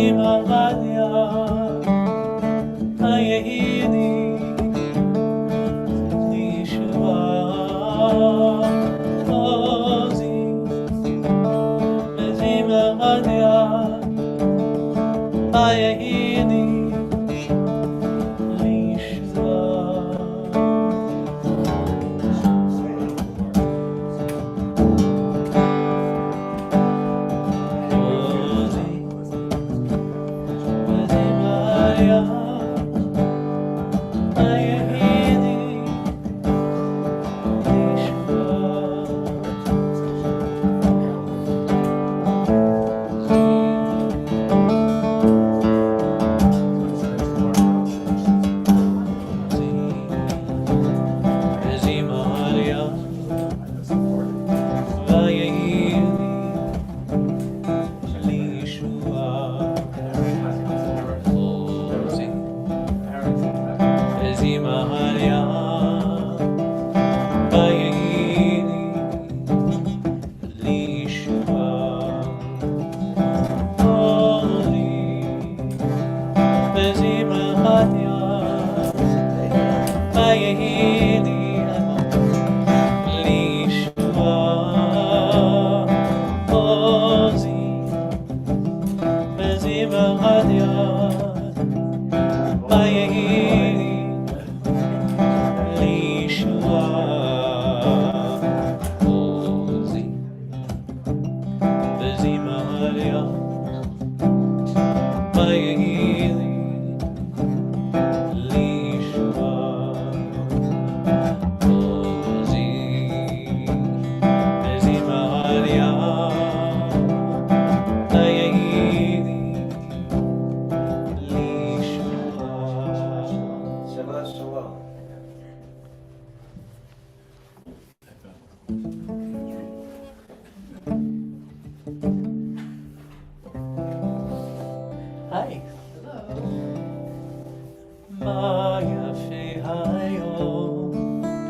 Hi.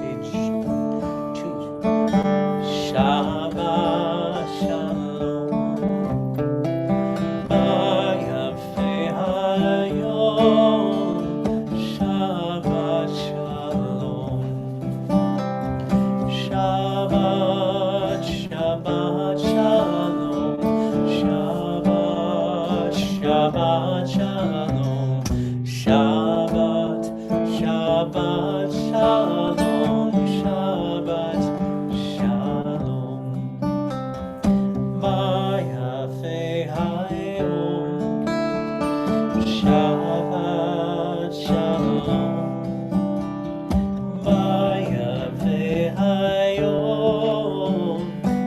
Page 2. Shabbat Shalom. Yafe Hayom. Shabbat Shalom. Shabbat, Shabbat Shalom. Shabbat, Shabbat Shalom. Shabbat, Shabbat Shalom. Shabbat Shalom. Yafe Hayom. Shabbat Shalom. Yafe Hayom.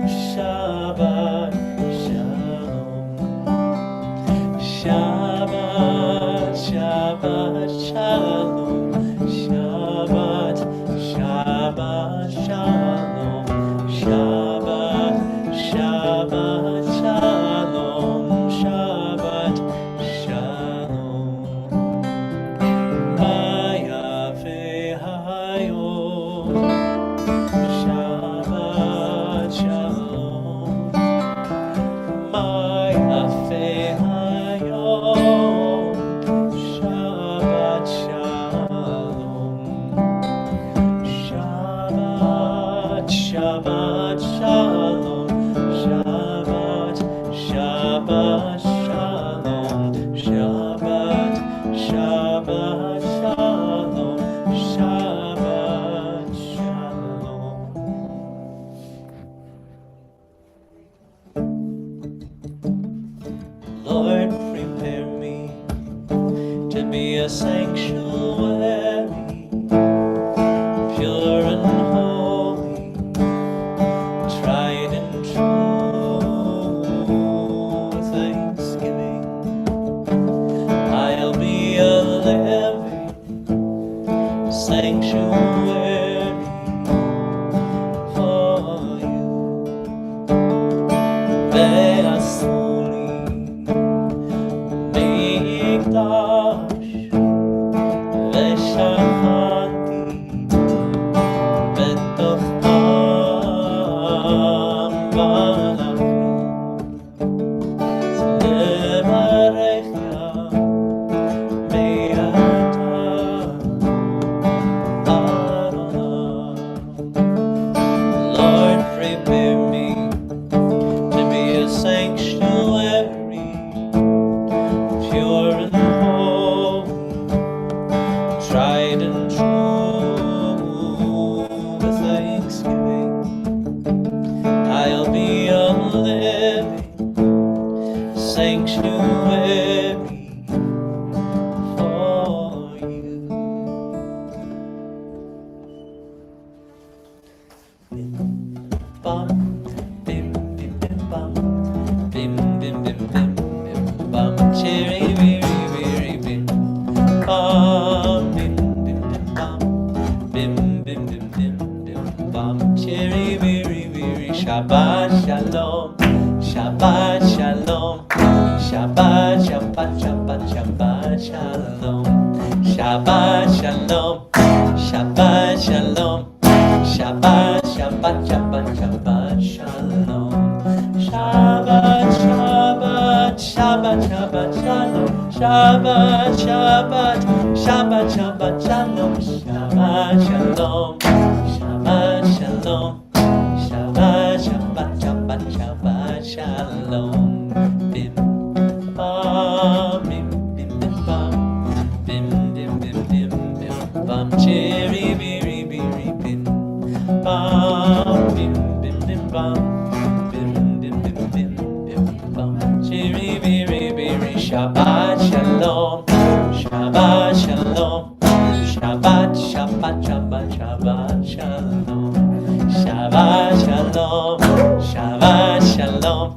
Shabbat Shalom. Shabbat, Shabbat Shalom. Shabbat, Shabbat Shalom. Shabbat, Shabbat Shalom. Shabbat Shalom. Yafe Hayom. Shabbat Shalom. Yafe Hayom. Shabbat Shalom. Shabbat, Shabbat Shalom. Shabbat, Shabbat Shalom. Shabbat, Shabbat Shalom. Shabbat Shalom. Lord, prepare me to be a sanctuary, pure and holy, tried and true. With thanksgiving, I'll be a living sanctuary for you. Ve'asuli mikdash ve'shahanti betoch am v'anachnu nevarech sanctuary for you. Bim bum, bim bim bim bum, bim bim bim bim bim bum, cherry weary weary bim bum, bim bim bim bum, bim bim bim bim bim bum, cherry weary weary. Shabbat shalom, Shabbat shalom, Shabbat Shabbat Shabbat Shabbat shalom, Shabbat shalom, Shabbat shalom, Shabbat Shabbat Shabbat Shabbat shalom, Shabbat Shabbat Shabbat Shabbat shalom, Shabbat Shabbat Shabbat Shabbat shalom, Shabbat shalom, Shabbat shalom, Shabbat Shabbat Shabbat Shabbat shalom. Bim bam bim bim bim bam, bim bim bim bim bim bam, cherry berry berry bim bam bim bim bim bam, bim bim bim bim bim bam, cherry berry berry. Shabbat shalom, Shabbat shalom, Shabbat Shabbat Shabbat Shabbat shalom, Shabbat shalom, Shabbat shalom,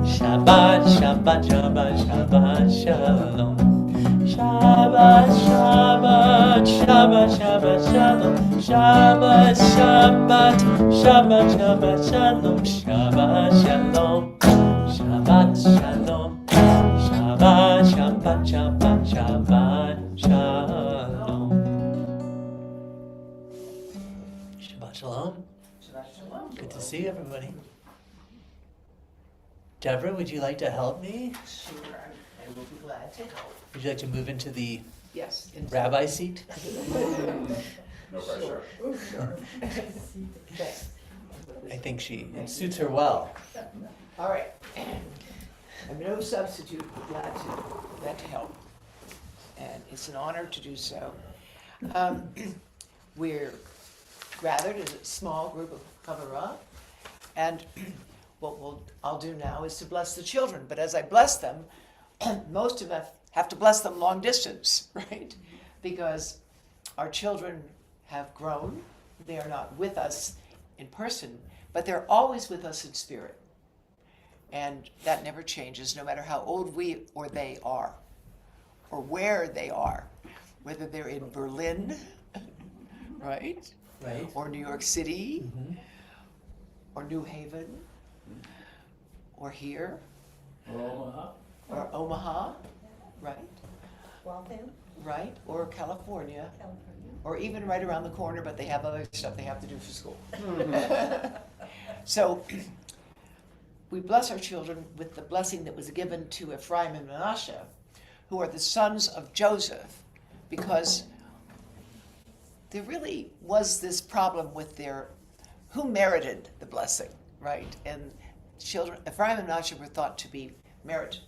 Shabbat Shabbat Shabbat Shabbat shalom, Shabbat Shabbat Shabbat Shabbat shalom, Shabbat Shabbat Shabbat Shabbat shalom, Shabbat shalom, Shabbat shalom, Shabbat Shabbat Shabbat Shabbat shalom. Shabbat shalom. Shabbat shalom. Good to see everybody. Deborah, would you like to help me? Sure, I will be glad to help. Would you like to move into the Yes. rabbi seat? No pressure. Sure. Thanks. I think it suits her well. All right. I'm no substitute, but glad to help. And it's an honor to do so. We're gathered as a small group of Kavara, and what I'll do now is to bless the children. But as I bless them, most of us have to bless them long distance, right? Because our children have grown. They are not with us in person, but they're always with us in spirit. And that never changes, no matter how old we or they are, or where they are, whether they're in Berlin, right? Right. Or New York City, Mm-hmm. or New Haven, or here, Omaha. or Omaha, right? Waltham, Right? Or California, California. or even right around the corner, but they have other stuff they have to do for school. So we bless our children with the blessing that was given to Ephraim and Manasseh, who are the sons of Joseph, because there really was this problem with who merited the blessing, right? And children, Ephraim and Manasseh were thought to merit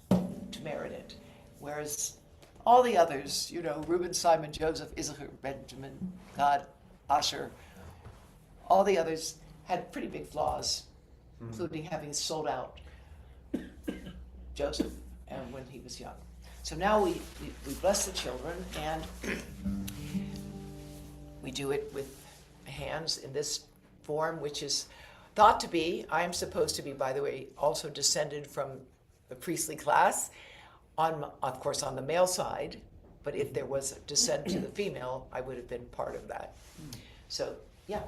it, whereas all the others, Reuben, Simon, Joseph, Issachar, Benjamin, Gad, Asher, all the others had pretty big flaws, including having sold out Joseph when he was young. So now we bless the children, and we do it with hands in this form, which is thought to be, I am supposed to be, by the way, also descended from the priestly class, of course on the male side, but if there was a descent to the female, I would have been part of that. So yeah.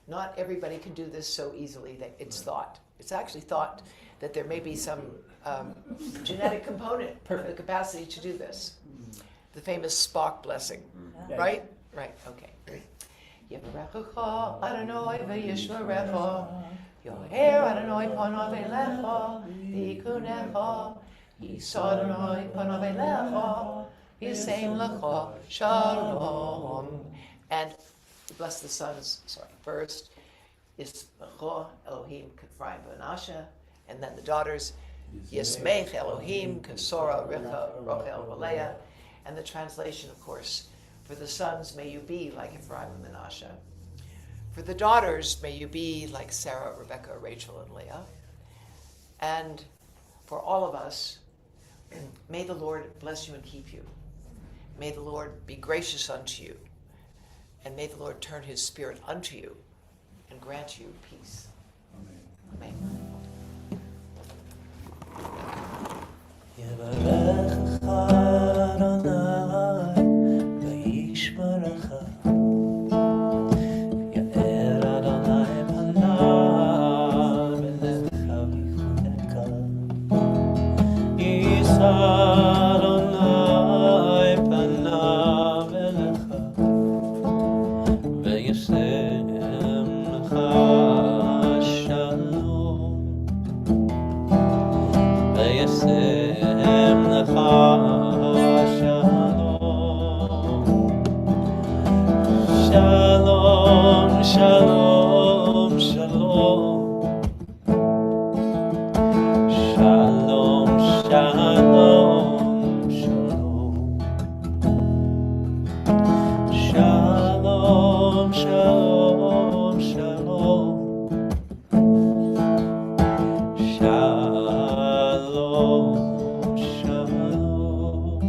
Not everybody can do this so easily. That it's actually thought that there may be some genetic component for the capacity to do this. The famous Spock blessing, right? Right, okay. Yevarechecha Adonai v'yishmerecha, Yoher Adonai panav elecha, v'yikunecha, Yisod Adonai panav elecha, v'yiseim lecha shalom. And bless the sons, first is Elohim K'Ephraim v'Manasseh, and then the daughters, Yismech Elohim K'Sora Rachel v'Leah, and the translation, of course, for the sons, may you be like Ephraim and Manasseh. For the daughters, may you be like Sarah, Rebecca, Rachel, and Leah. And for all of us, May the Lord bless you and keep you. May the Lord be gracious unto you. And may the Lord turn his spirit unto you and grant you peace. Amen. Amen. יברכך אדוני וישמרך. יאר אדוני פניו אליך ויחונך. יישא אדוני פניו אליך וישם לך שלום. וישם לך שלום. שלום, שלום, שלום. שלום, שלום, שלום. שלום, שלום, שלום. Shalom, shalom.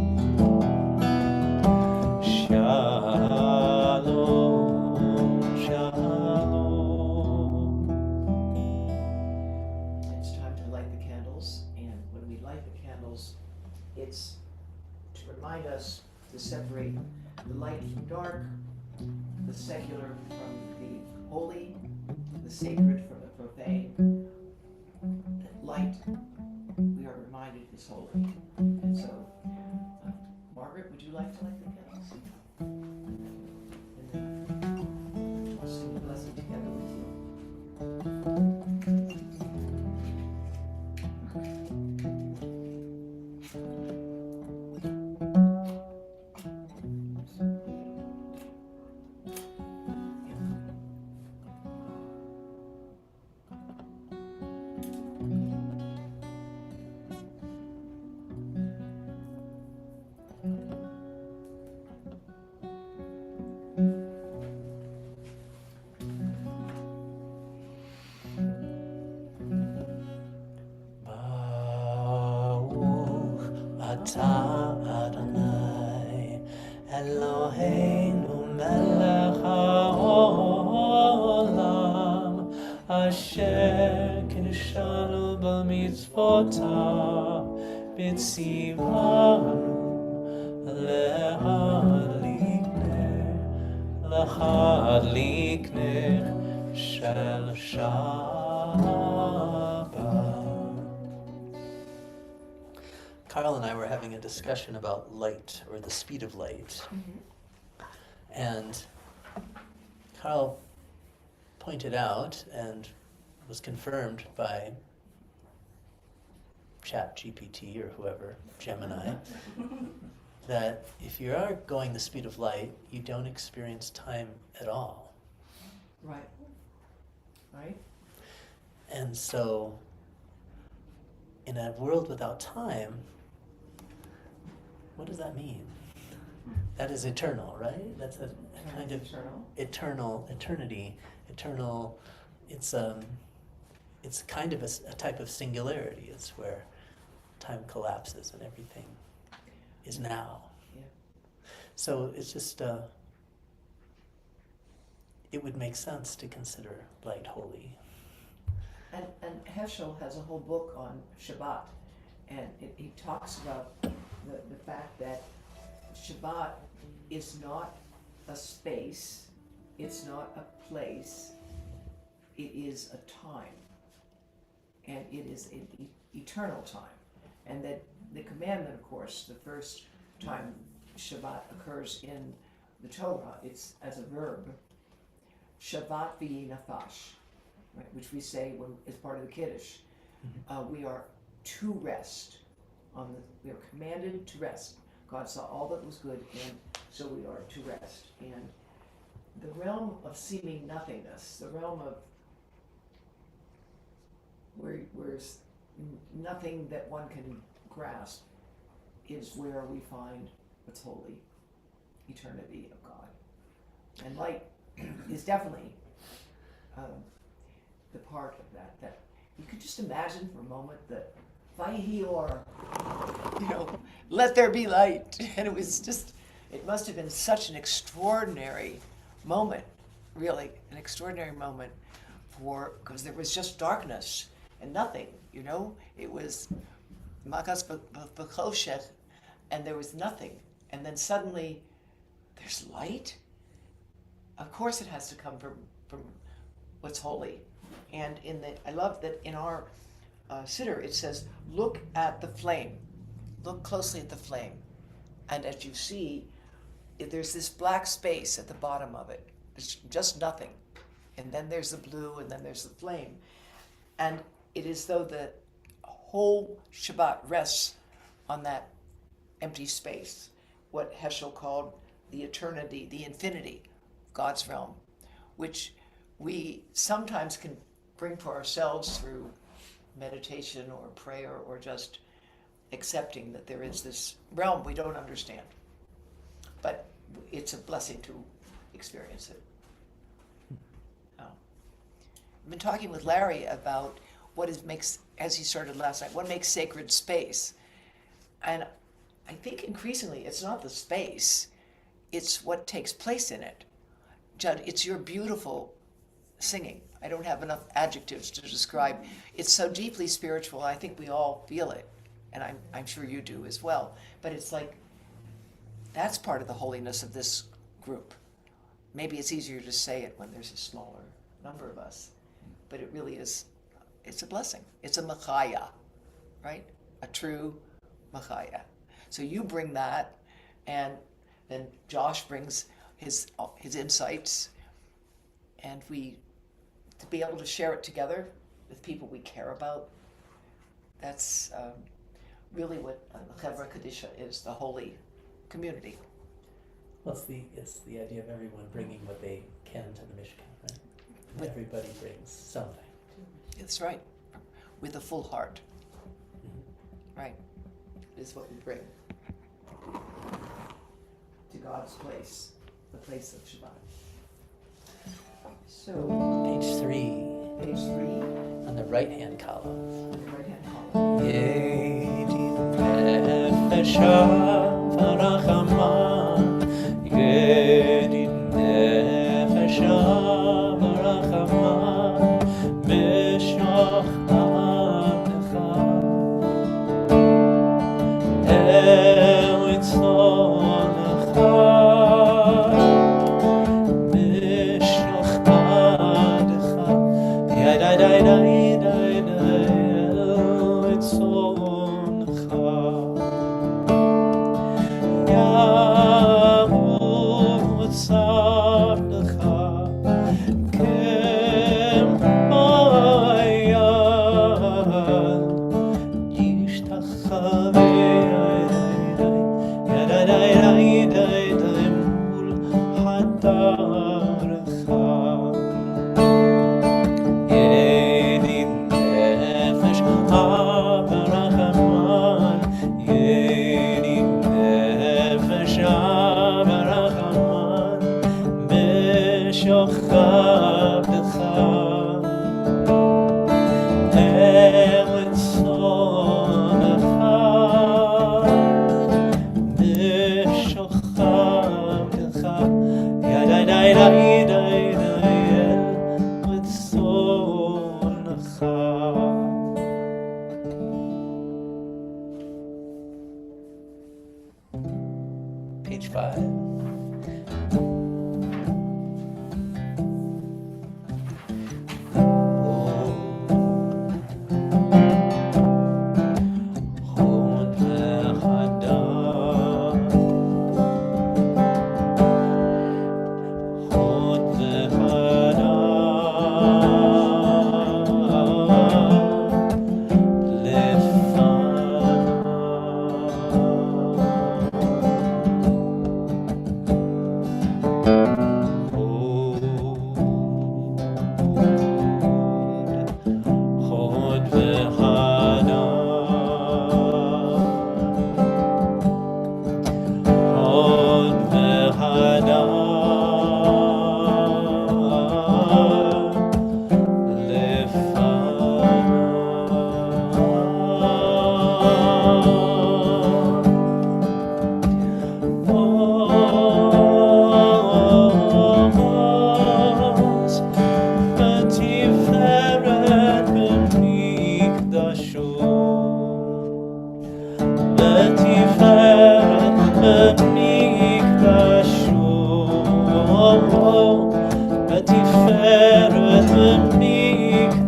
Shalom, shalom. It's time to light the candles, and when we light the candles, it's to remind us to separate the light from dark, the secular from the holy, the sacred from the profane. That light, we are reminded, is holy. And so, Margaret, would you like to light the candles? And then I'll sing the blessing together with you. Baruch atah Adonai Eloheinu melech haolam asher kiddushanu b'mitzvotav b'tzivanu להדליק נר של Shabbat. Carl and I were having a discussion about light, or the speed of light. And Carl pointed out, and was confirmed by ChatGPT or whoever, Gemini, that if you are going the speed of light, you don't experience time at all. Right. Right? And so, in a world without time, what does that mean? That is eternal, right? That's a kind of eternity, eternal. It's kind of a type of singularity. It's where time collapses and everything is now. Yeah. So it's just, it would make sense to consider light holy. And Heschel has a whole book on Shabbat, and he talks about the fact that Shabbat is not a space, it's not a place, it is a time, and it is an eternal time. And that the commandment, of course, the first time Shabbat occurs in the Torah, it's as a verb, Shabbat v'yi nafash, right, which we say when as part of the Kiddush. We are to rest. We are commanded to rest. God saw all that was good, and so we are to rest. And the realm of seeming nothingness, the realm of where there's nothing that one can grasp, is where we find what's holy, eternity of God. And light is definitely the part of that you could just imagine for a moment that Vayhi or, let there be light. And it must have been such an extraordinary moment, really, an extraordinary moment because there was just darkness and nothing, It was Makas B'choshech, and there was nothing. And then suddenly there's light. Of course it has to come from what's holy. And I love that in our Siddur it says, look at the flame. Look closely at the flame. And as you see, there's this black space at the bottom of it. It's just nothing. And then there's the blue, and then there's the flame. And it is though the whole Shabbat rests on that empty space, what Heschel called the eternity, the infinity, God's realm, which we sometimes can bring for ourselves through meditation or prayer or just accepting that there is this realm we don't understand. But it's a blessing to experience it. I've been talking with Larry about as he started last night, what makes sacred space. And I think increasingly it's not the space, it's what takes place in it. Judd, it's your beautiful singing. I don't have enough adjectives to describe. It's so deeply spiritual, I think we all feel it. And I'm sure you do as well. But it's like, that's part of the holiness of this group. Maybe it's easier to say it when there's a smaller number of us. But it really is, it's a blessing. It's a machaya, right? A true machaya. So you bring that, and then Josh brings his insights, and to be able to share it together with people we care about, that's really what Chevra Kadisha is, the holy community. Well, it's the idea of everyone bringing what they can to the Mishkan, right? Everybody brings something. That's right, with a full heart. Mm-hmm. Right, is what we bring to God's place, the place of Shabbat. So, Page 3, page 3, on the right-hand column. on the right-hand column. Yedin nefesha v'rachaman, Yedin nefesha v'rachaman, Mishach Ma'anecha, El Yitzhonecha, Mishach Ma'anecha, Yadai Page 5. לתפארת במקדשו, לתפארת במקדשו.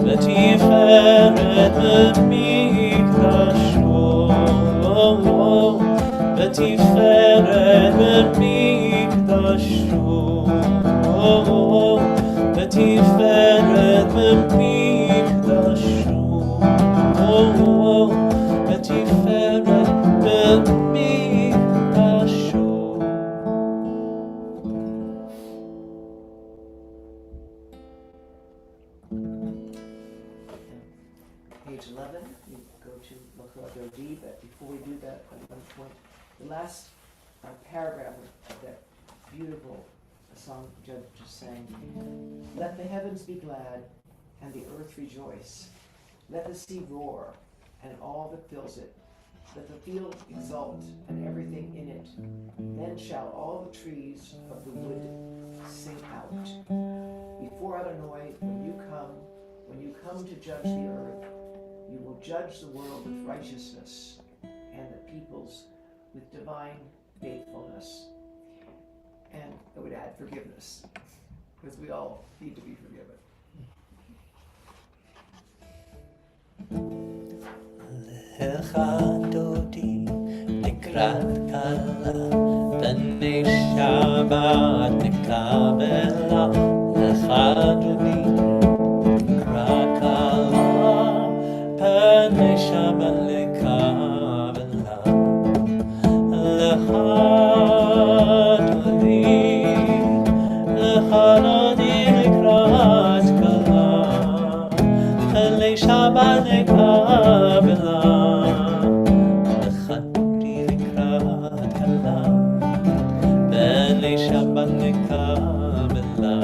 לתפארת במקדשו, לתפארת במקדשו, לתפארת במקדשו, לתפארת במקדשו. Page 11, we go to Makar D, but before we do that, at one point, the last paragraph of that beautiful song Judge just sang. Let the heavens be glad and the earth rejoice. Let the sea roar and all that fills it. Let the field exult and everything in it. Then shall all the trees of the wood sing out. Before Adonai, when you come to judge the earth, you will judge the world with righteousness and the peoples with divine faithfulness. And I would add forgiveness, because we all need to be forgiven. לך דודי לקראת כלה, בני שבת נקבלה. לך דודי לקראת כלה, בני שבת נקבלה. לך דודי לקראת כלה, בני שבת נקבלה. שבת נקבלה,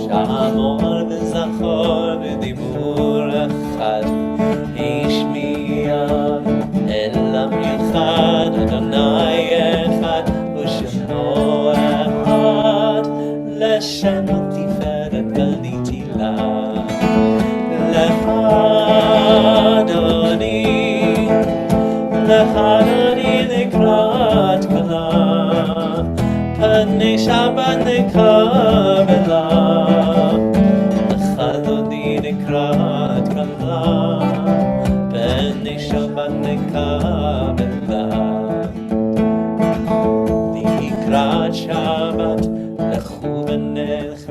שמור וזכור בדיבור אחד, השמיע אל המיוחד, אדוני אחד ושמו אחד, לשנות תפארת בניתי לה. לך אדוני, לך אדוני לקראת כלה, פני שבת נקבלה. לך דודי לקראת כלה, פני שבת נקבלה. לקראת שבת לכו בניך,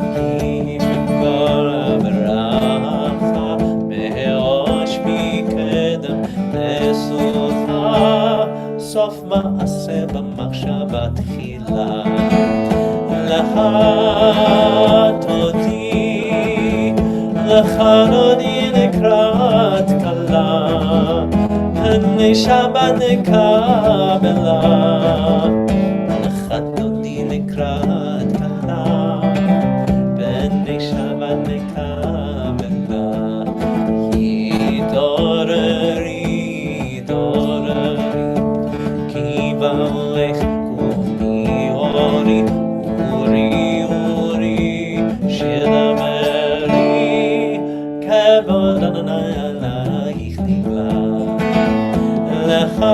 כי בכל הברכה, בראש מקדם לסוכה, סוף מעשה במחשבה תחילה. לך תודי, לך דודי לקראת כלה, פני שבת נקבלה. לך דודי לקראת כלה, פני שבת נקבלה. התעוררי, התעוררי, כי בלך קומי אורי, אורי, אורי, שדברי, כבוד אדוני עלייך נגלה. לך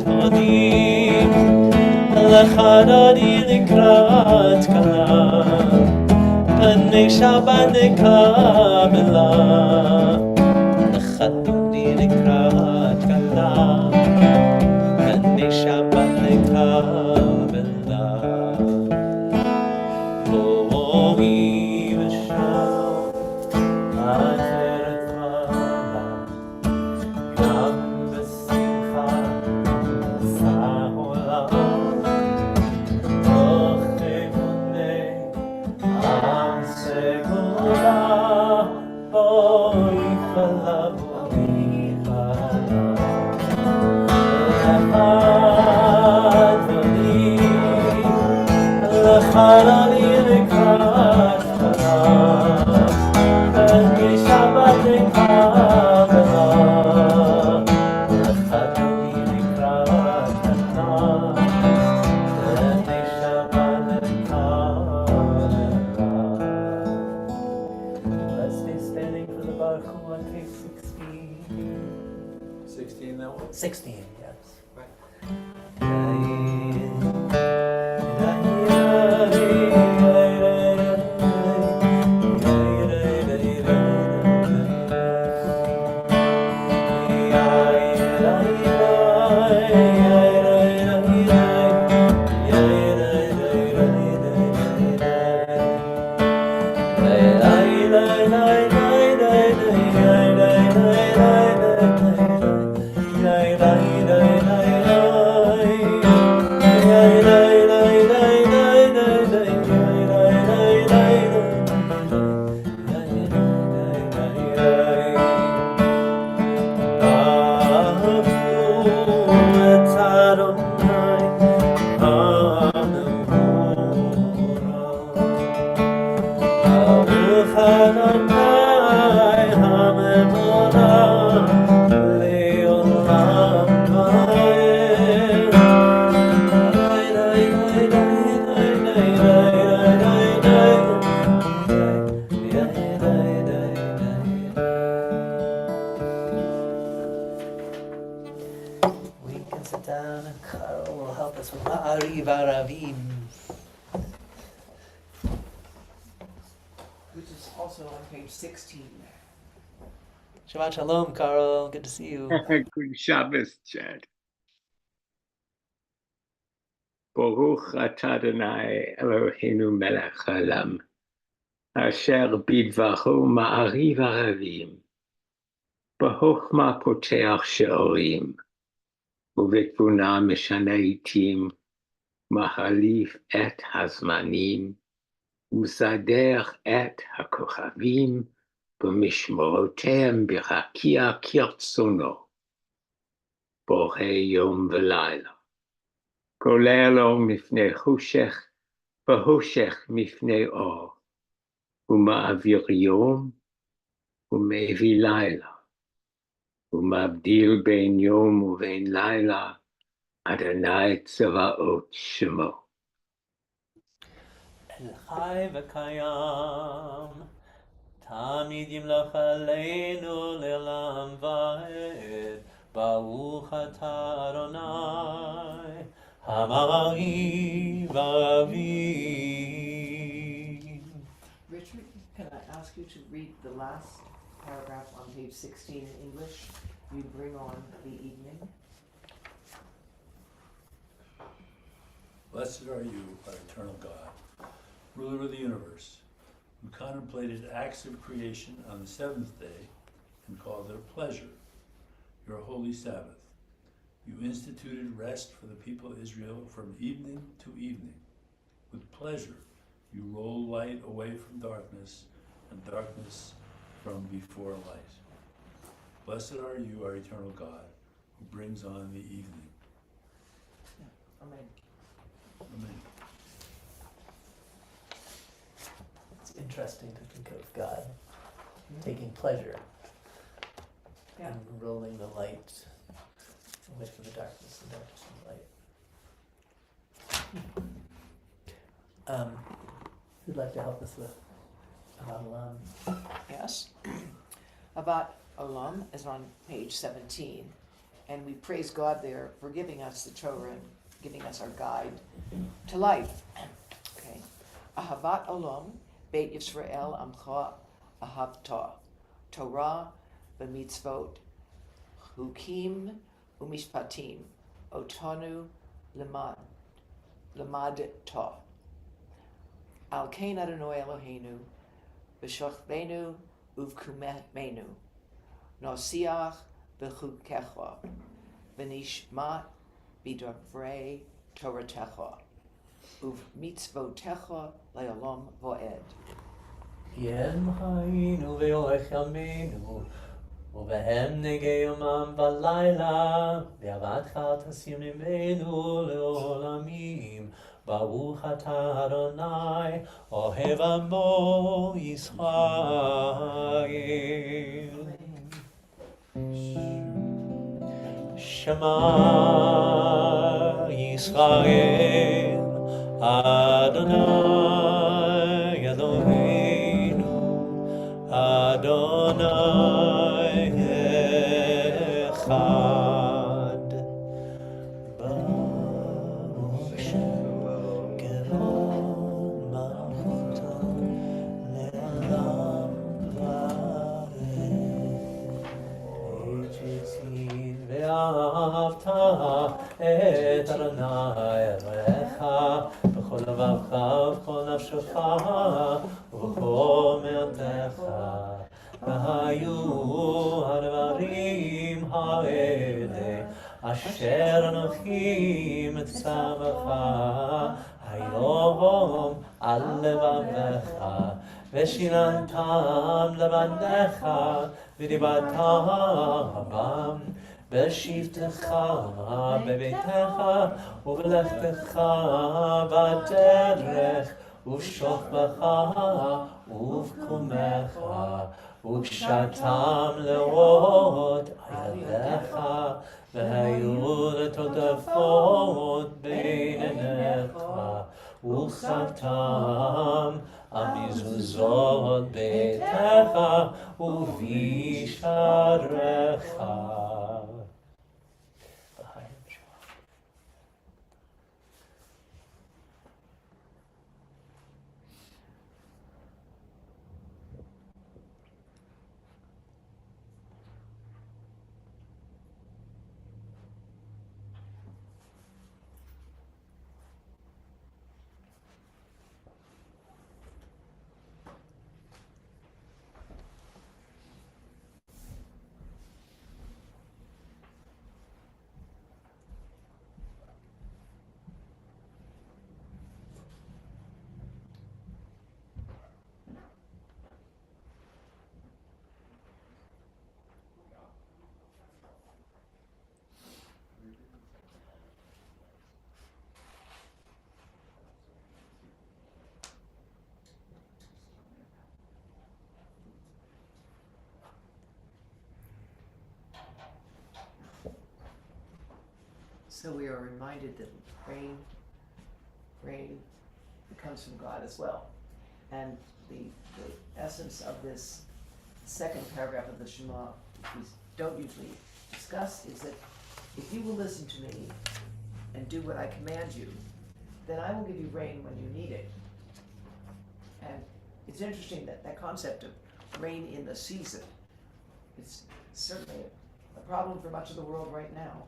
תודי, לחנוני לקראת כלה, פני שבת נקבלה. לחנוני לקראת כלה, פני שבת נקבלה. בואי ושלום, עטרת מעלה, גם בשמחה נשא עולם. תוך אמוני עם סגולה, בואי חלה, בואי חלה. לחנוני לקראת כלה, פני שבת נקבלה. לחנוני לקראת כלה, פני שבת נקבלה. Let's stay standing for the Baruch Hu on page 16. 16 that one? 16, yes. We can sit down and Carl will help us with Ma'ariv Aravim. Which is also on page 16. Shabbat Shalom, Carl. Good to see you. Good Shabbos, Chad. Baruch atah Adonai Eloheinu melech haolam, asher bidvacho ma'ariv aravim, בחוכמה פותח שערים, ובתבונה משנה עתים, מחליף את הזמנים, ומסדר את הכוכבים, במשמרותיהם ברקיע כרצונו, בורא יום ולילה. כולל אור מפני חושך, וחושך מפני אור, ומעביר יום, ומביא לילה. ומבדיל בין יום ובין לילה, אדוני צבאות שמו. אל חי וקיים, תמיד ימלוך עלינו לעולם ועד. ברוך אתה אדוני, המעריב אביב. Richard, can I ask you to read the last paragraph on page 16 in English? You bring on the evening. Blessed are you, our eternal God, ruler of the universe, who contemplated acts of creation on the seventh day and called it a pleasure, your holy Sabbath. You instituted rest for the people of Israel from evening to evening. With pleasure, you roll light away from darkness and darkness from before light. Blessed are you, our eternal God, who brings on the evening. Amen. Amen. It's interesting to think of God taking pleasure Yeah. in rolling the light away from the darkness and darkness from the light. Who'd like to help us with Olam? Yes. Avat Olam is on page 17, and we praise God there for giving us the Torah and giving us our guide to life. Okay. Ahavat Olam, Beit Yisrael Amcha Ahavta, Torah v'mitzvot, Chukim u'mishpatim, Otanu lemad ta. Al kein Adonai Eloheinu, v'shochbenu uvkumenu, nosiach b'chukecha, v'nishmat b'davrei Toratecha, uvmitzvotecha le'olam vo'ed. ים חיינו ואורך ימינו, ובהם נגע יומם ולילה, בעבדך תשים ליבנו לעולמים. ברוך אתה אדוני, אוהב עמו ישראל. שמע ישראל, אדוני אלוהינו, אדוני אחד. ברוך שם כבוד מלכותו לעולם ועד. שהצית ואהבת את אדוני אלוהיך בכל לבבך ובכל נפשך ובכל מאודך. והיו הדברים האלה אשר אנוכי מצווך היום על לבבך, ושיננתם לבניך ודיברת בם בשבתך בביתך ובלכתך בדרך ובשוכבך ובקומך, וקשתם לראות ילדיך, והיו לטוטפות בין עיניך, וכתבתם על מזוזות ביתך ובשעריך. So we are reminded that rain comes from God as well. And the essence of this second paragraph of the Shema, which we don't usually discuss, is that if you will listen to me and do what I command you, then I will give you rain when you need it. And it's interesting that concept of rain in the season, it's certainly a problem for much of the world right now.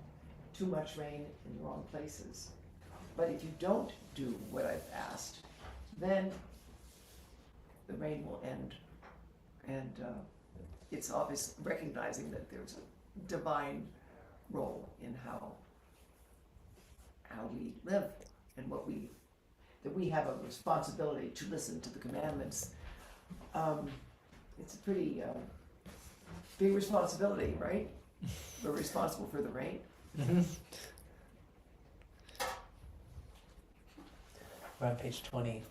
Too much rain in the wrong places. But if you don't do what I've asked, then the rain will end. And it's obvious, recognizing that there's a divine role in how we live and that we have a responsibility to listen to the commandments. It's a pretty big responsibility, right? We're responsible for the rain. We're on page 20.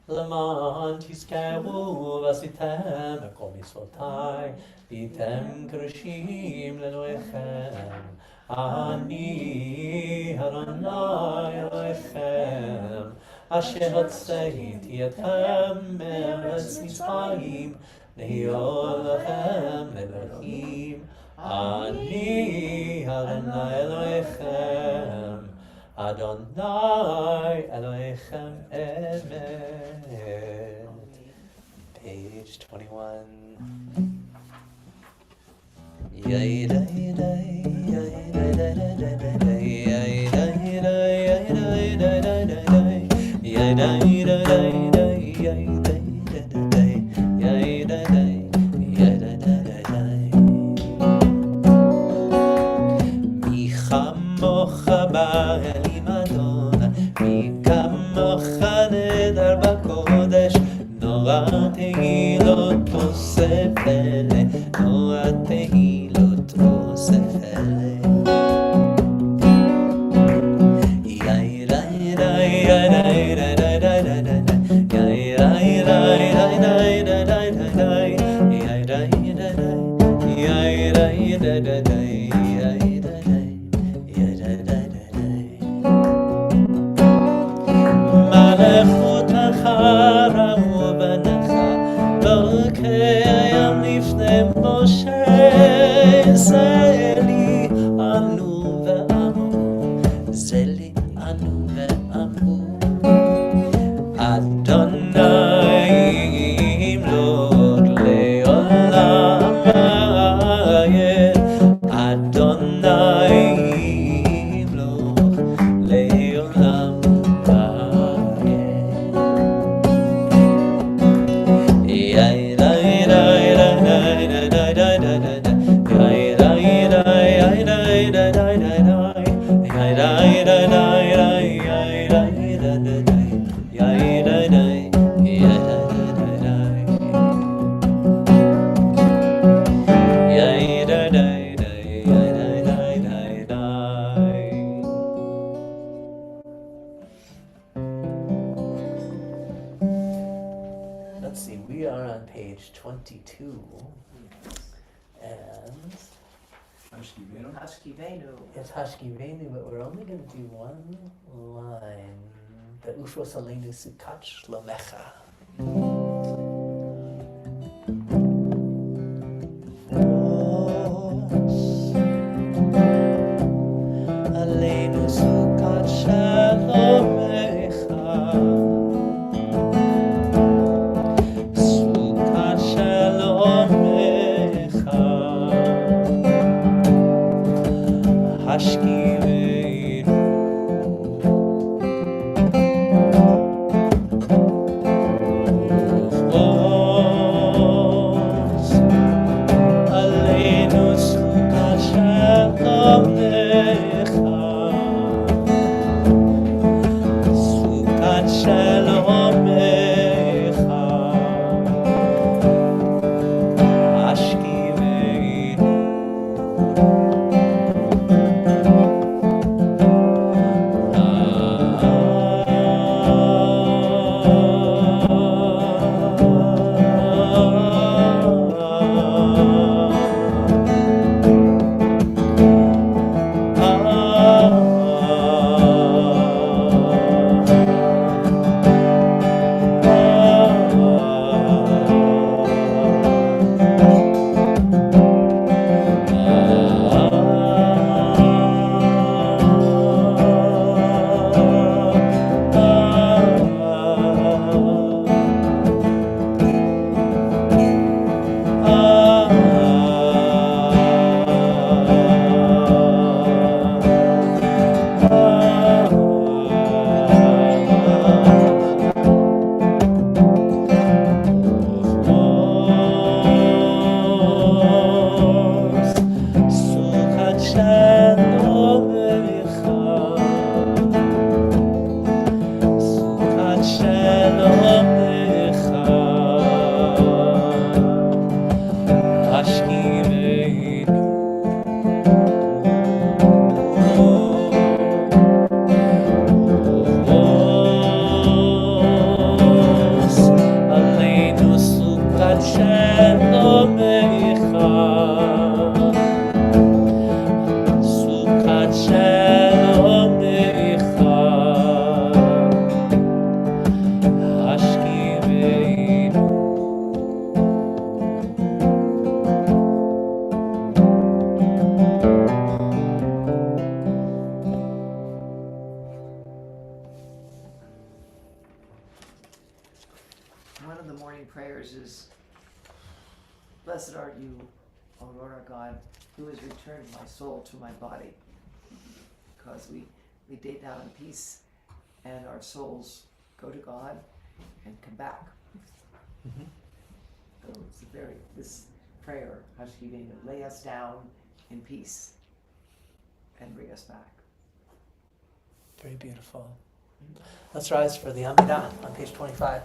למען תזכרו ועשיתם בכל מצוותיי, והייתם קדושים לאלוהיכם. אני אדוני אלוהיכם, אשר הוצאתי אתכם מארץ מצרים, להיות לכם לאלוהים. אני אדוני אלוהיכם, Adonai Elohechem Emet. Page 21. מי כמוך באלים אדוני, מי כמוך נדר בקודש, נורא תהילות אוסף אלה, נורא תהילות אוסף אלה. מלכותך רמו בניך, לא קיים לפני משה. זה לי אנו ועמו, זה לי אנו ועמו. אדוני ימלוך לעולם ועד, אדוני ימלוך לעולם ועד. Let's see, we are on page 22, and Hashkivenu. it's Hashkivenu, but we're only going to do one line. The Ufros Aleinu Sukat Shlomecha. Aleinu Sukat Shlomecha. Sukat Shlomecha. Hashkivenu. one of the morning prayers is, "Blessed art you, O Lord our God, who has returned my soul to my body." Because we lay down in peace and our souls go to God and come back. Mm-hmm. So it's this prayer, Hashkivenu, lay us down in peace and bring us back. Very beautiful. Let's rise for the Amidah on page 25.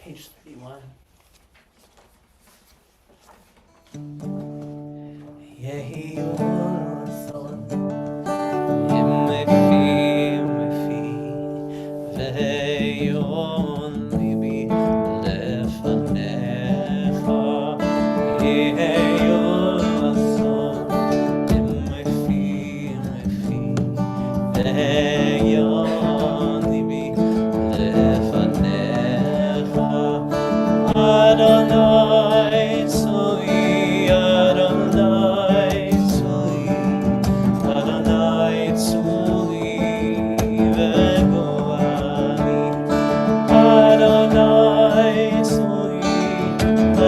Page 31. Yehi Ratzon Mefi Ve'yon Libi Lefanecha Yehi Ratzon Mefi Ve'yon Libi Lefanecha Adonai Tzui, Adonai Tzui, Adonai Tzui, Ve'goani. Adonai Tzui,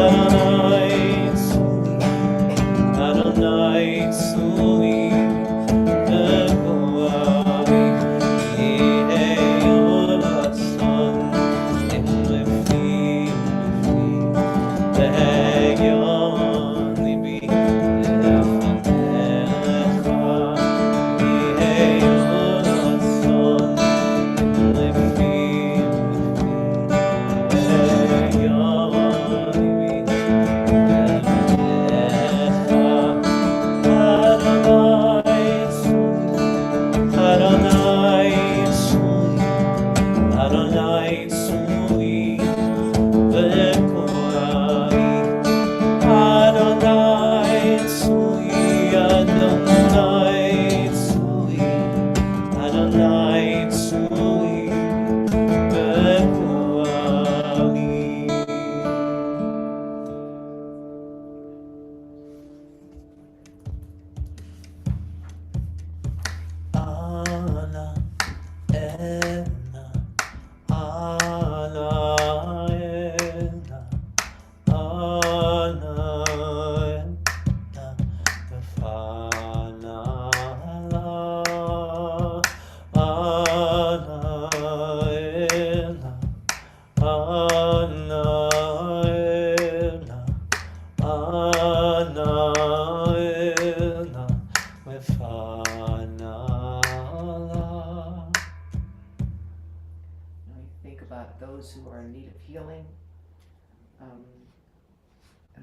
Adonai Tzui, Adonai Tzui, Ve'goani. Yehi Ratzon, Im Lefi.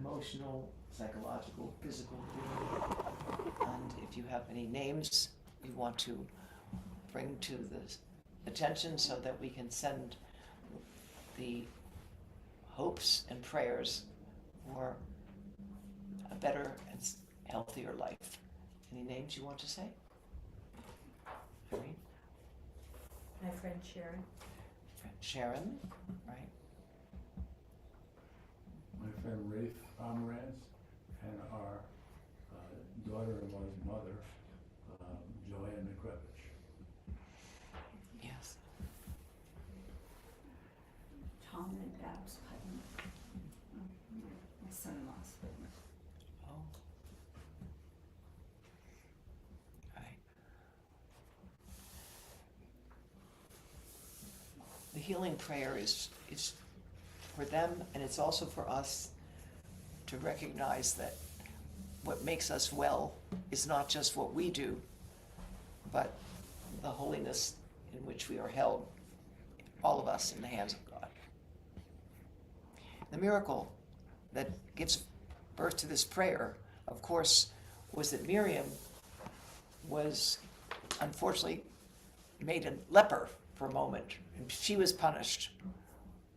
emotional, psychological, physical healing. And if you have any names you want to bring to the attention so that we can send the hopes and prayers for a better and healthier life. Any names you want to say? Irene? My friend Sharon. Sharon, right? My friend Rafe Pomerantz and our daughter-in-law's mother, Joanne McCrevich. Yes. Tom and Babs Putnam. My son-in-law's family. Oh. Right. The healing prayer is for them, and it's also for us to recognize that what makes us well is not just what we do, but the holiness in which we are held, all of us, in the hands of God. The miracle that gives birth to this prayer, of course, was that Miriam was unfortunately made a leper for a moment, and she was punished,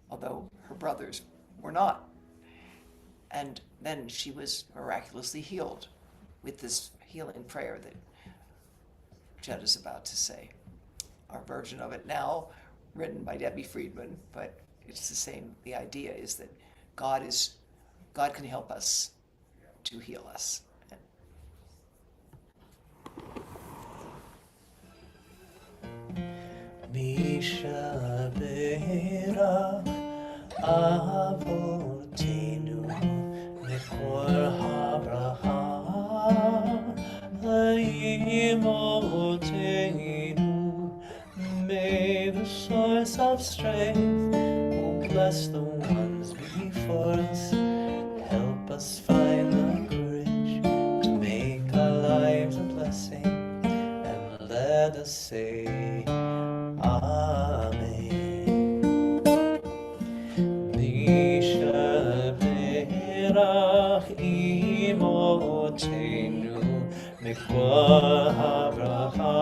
although her brothers were not. And then she was miraculously healed with this healing prayer that Jed is about to say. Our version of it now, written by Debbie Friedman, but it's the same. The idea is that God can help us to heal us. Misha Berach Avotenu Mikor HaBracha Imotenu. May the source of strength who bless the ones before us help us find the courage to make our lives a blessing, and let us say Amen. Misha Berach Imotenu Mikor HaBracha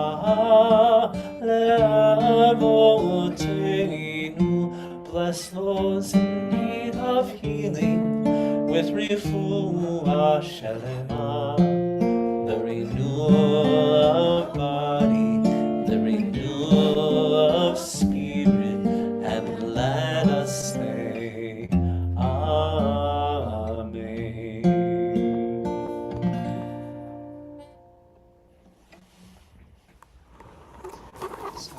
Le'avotenu. Bless those in need of healing with refuah shelema, the renewal of body, the renewal of spirit, and let us say Amen. So,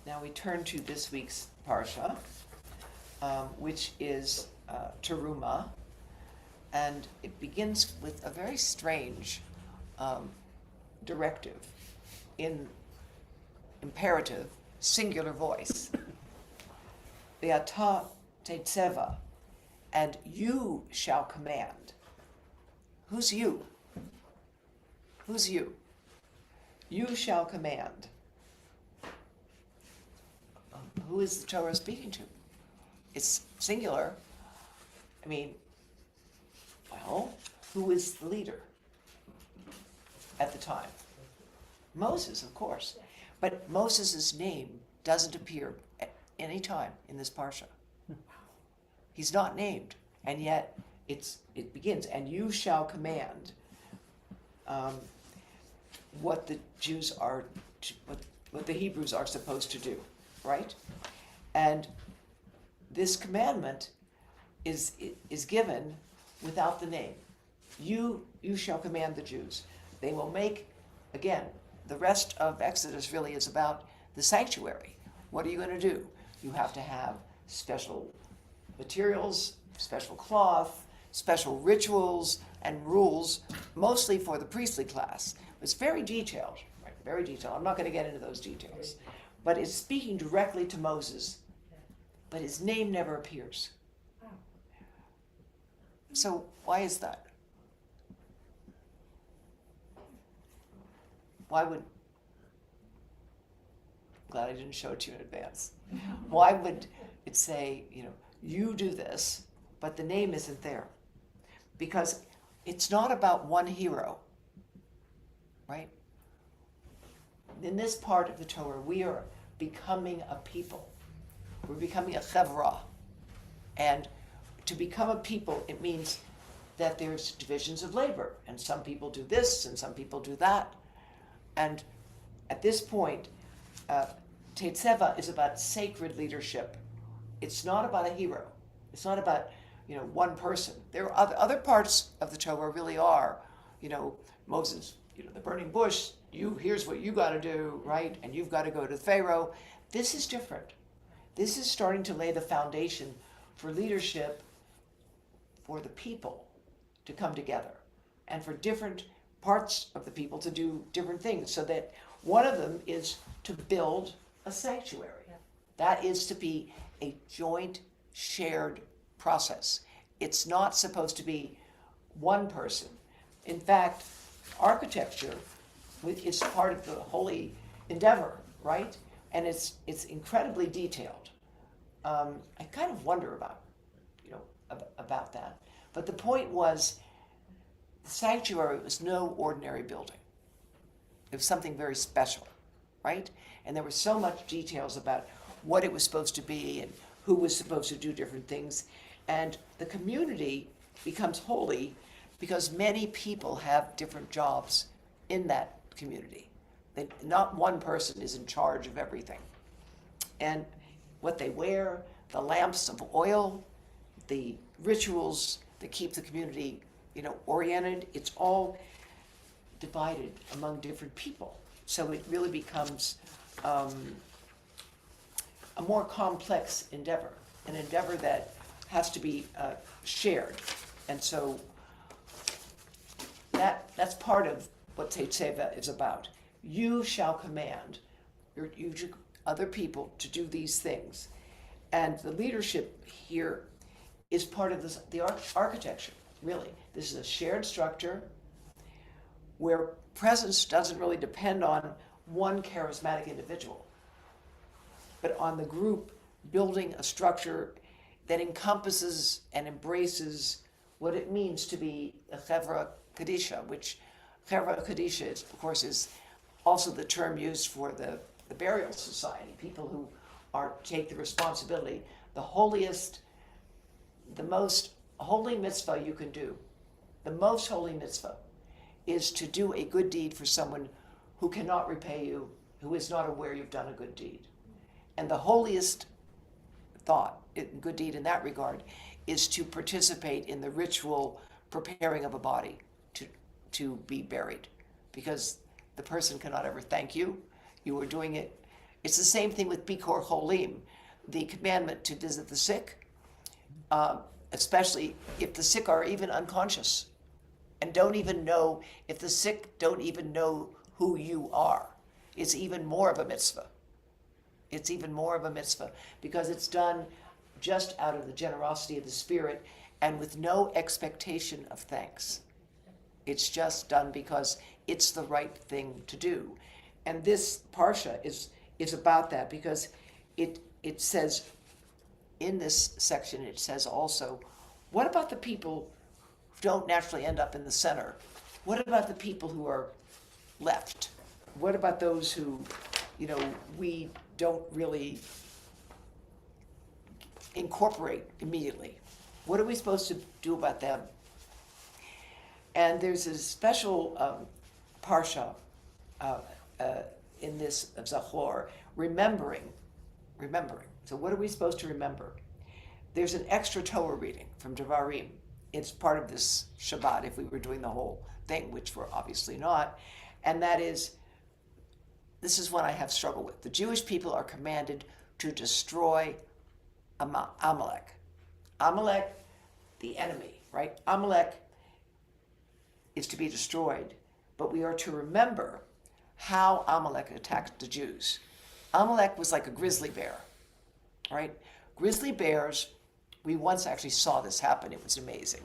now we turn to this week's Parsha, which is Teruma, and it begins with a very strange directive in imperative, singular voice. Ve'ata tetzeva, and you shall command. Who's you? Who's you? You shall command. Who is the Torah speaking to? It's singular. I mean, well, who is the leader at the time? Moses, of course. But Moses' name doesn't appear at any time in this parsha. He's not named, and yet it begins, and you shall command what the Jews are, what the Hebrews are supposed to do, right? And this commandment is given without the name. You shall command the Jews. They will make, again, the rest of Exodus really is about the sanctuary. What are you going to do? You have to have special materials, special cloth, special rituals and rules, mostly for the priestly class. It's very detailed, right? Very detailed. I'm not going to get into those details. But it's speaking directly to Moses, but his name never appears. So why is that? Why would, glad I didn't show it to you in advance. Why would it say, you do this, but the name isn't there. Because it's not about one hero, right? In this part of the Torah, we are becoming a people. We're becoming a chevra. And to become a people, it means that there's divisions of labor. And some people do this, and some people do that. And at this point, Tetzeva is about sacred leadership. It's not about a hero. It's not about, one person. There are other parts of the Torah really are, Moses, the burning bush, here's what you got to do, right? And you've got to go to Pharaoh. This is different. This is starting to lay the foundation for leadership for the people to come together and for different parts of the people to do different things, so that one of them is to build a sanctuary. Yeah. That is to be a joint, shared process. It's not supposed to be one person. In fact, architecture is part of the holy endeavor, right? And it's incredibly detailed. I kind of wonder about that. But the point was, the sanctuary was no ordinary building. It was something very special, right? And there were so much details about what it was supposed to be and who was supposed to do different things. And the community becomes holy because many people have different jobs in that community. Not one person is in charge of everything. And what they wear, the lamps of oil, the rituals that keep the community, oriented, it's all divided among different people. So it really becomes a more complex endeavor, an endeavor that has to be shared. And so that's part of what Tetzeva is about. You shall command other people to do these things. And the leadership here is part of the architecture, really. This is a shared structure where presence doesn't really depend on one charismatic individual, but on the group building a structure that encompasses and embraces what it means to be a chevra kadisha, which chevra kadisha, of course, is also the term used for the burial society, people who take the responsibility. The holiest, the most holy mitzvah you can do, the most holy mitzvah, is to do a good deed for someone who cannot repay you, who is not aware you've done a good deed. And the holiest good deed in that regard, is to participate in the ritual preparing of a body to be buried, because the person cannot ever thank you. You are doing it. It's the same thing with Bikor Cholim, the commandment to visit the sick, especially if the sick are even unconscious and don't even know, if the sick don't even know who you are. It's even more of a mitzvah. It's even more of a mitzvah because it's done just out of the generosity of the Spirit and with no expectation of thanks. It's just done because it's the right thing to do. And this parsha is about that, because it says, in this section, it says also, what about the people who don't naturally end up in the center? What about the people who are left? What about those who, we don't really incorporate immediately? What are we supposed to do about them? And there's a special parsha in this of Zachor, remembering. So what are we supposed to remember? There's an extra Torah reading from Devarim. It's part of this Shabbat if we were doing the whole thing, which we're obviously not. And that is, this is one I have struggled with. The Jewish people are commanded to destroy Amalek. Amalek, the enemy, right? Amalek is to be destroyed, but we are to remember how Amalek attacked the Jews. Amalek was like a grizzly bear, right? Grizzly bears, we once actually saw this happen. It was amazing.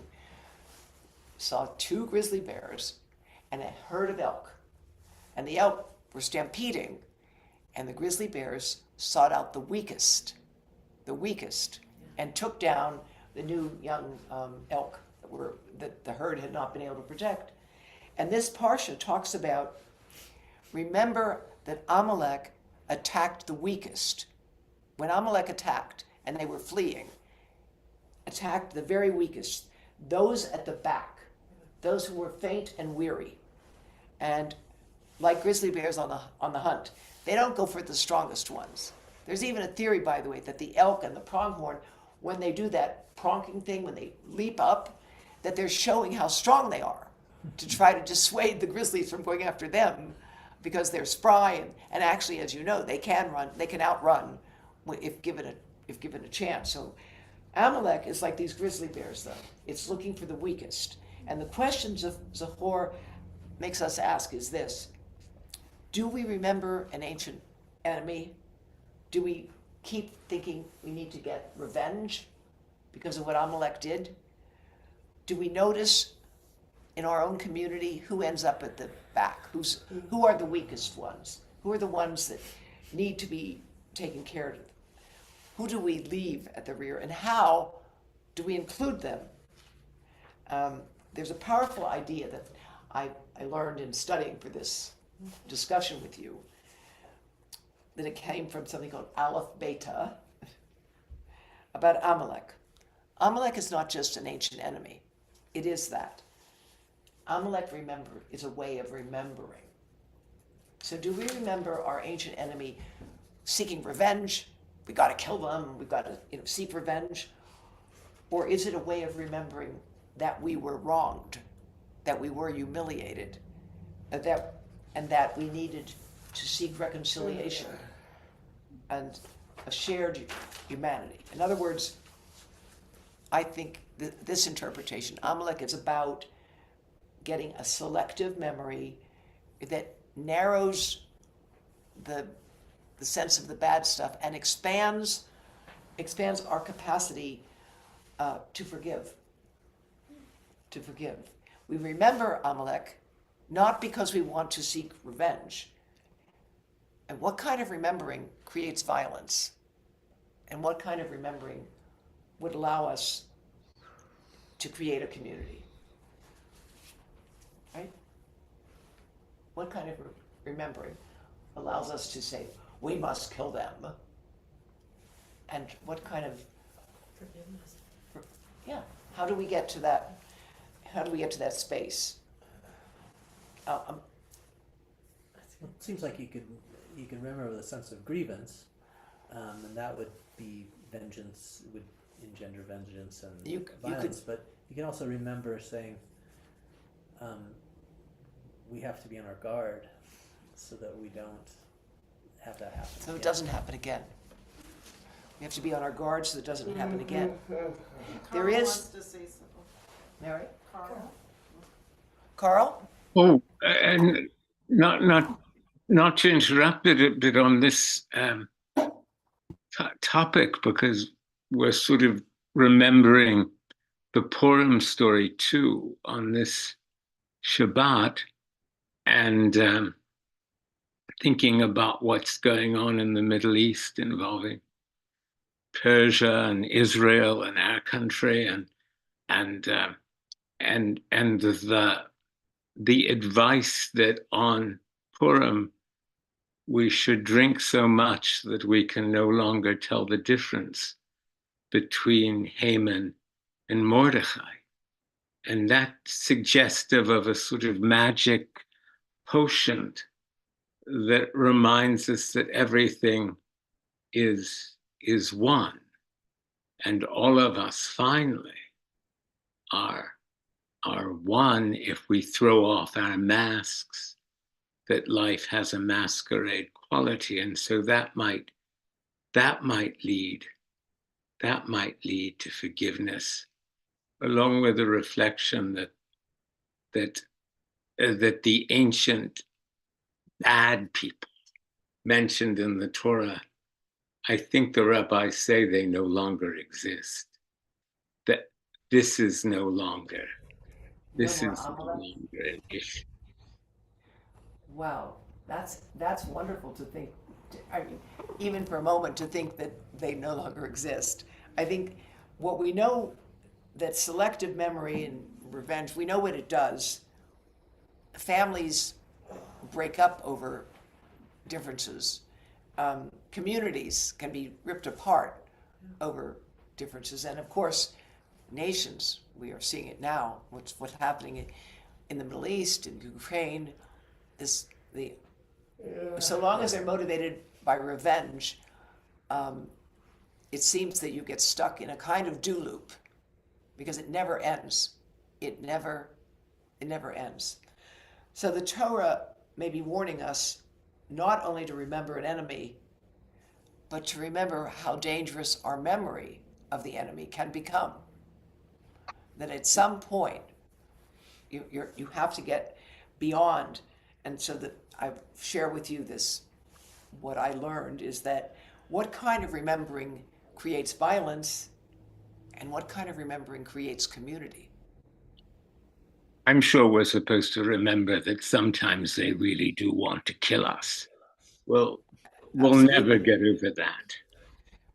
Saw 2 grizzly bears and a herd of elk. And the elk were stampeding, and the grizzly bears sought out the weakest, and took down the new young elk that the herd had not been able to protect. And this parsha talks about, remember that Amalek attacked the weakest. When Amalek attacked and they were fleeing, attacked the very weakest, those at the back, those who were faint and weary. And like grizzly bears on the hunt, they don't go for the strongest ones. There's even a theory, by the way, that the elk and the pronghorn, when they do that pronking thing, when they leap up, that they're showing how strong they are to try to dissuade the grizzlies from going after them, because they're spry and actually, as you know, they can run, they can outrun if given a chance. So Amalek is like these grizzly bears, though. It's looking for the weakest. And the questions of Zachor makes us ask is this: do we remember an ancient enemy? Do we keep thinking we need to get revenge because of what Amalek did? Do we notice in our own community who ends up at the back? Who are the weakest ones? Who are the ones that need to be taken care of? Who do we leave at the rear, and how do we include them? There's a powerful idea that I learned in studying for this discussion with you, that it came from something called Aleph Beta, about Amalek. Amalek is not just an ancient enemy. It is that. Amalek, remember, is a way of remembering. So do we remember our ancient enemy seeking revenge? We got to kill them. We've got to seek revenge. Or is it a way of remembering that we were wronged, that we were humiliated, and that we needed to seek reconciliation and a shared humanity? In other words, I think this interpretation, Amalek, is about getting a selective memory that narrows the sense of the bad stuff and expands our capacity to forgive. To forgive. We remember Amalek not because we want to seek revenge. And what kind of remembering creates violence? And what kind of remembering would allow us to create a community? Right? What kind of remembering allows us to say, we must kill them? And what kind of Forgiveness. yeah, how do we get to that? How do we get to that space? It seems like you could remember with a sense of grievance, and that would be vengeance, would engender vengeance and violence. But you can also remember saying, we have to be on our guard so that we don't have that happen. So it doesn't happen again. We have to be on our guard so it doesn't happen again. There is. Wants to say something. Mary? Carl? Carl? Oh, and not to interrupt it, but on this topic, because we're sort of remembering the Purim story too on this Shabbat, and thinking about what's going on in the Middle East involving Persia and Israel and our country, and the advice that on Purim we should drink so much that we can no longer tell the difference between Haman and Mordechai. And that's suggestive of a sort of magic potion that reminds us that everything is one. And all of us finally are one if we throw off our masks, that life has a masquerade quality. And so that might lead to forgiveness, along with the reflection that the ancient bad people mentioned in the Torah, I think the rabbis say they no longer exist. That this is no longer an issue. Wow, that's wonderful to think. I mean, even for a moment, to think that they no longer exist. I think what we know that selective memory and revenge, we know what it does. Families break up over differences. Communities can be ripped apart over differences. And of course, nations, we are seeing it now, what's happening in the Middle East, in Ukraine, so long as they're motivated by revenge, it seems that you get stuck in a kind of do loop because it never ends. It never ends. So the Torah may be warning us not only to remember an enemy, but to remember how dangerous our memory of the enemy can become. That at some point, you have to get beyond. And so that I share with you this, what I learned is that what kind of remembering creates violence and what kind of remembering creates community. I'm sure we're supposed to remember that sometimes they really do want to kill us. We'll never get over that.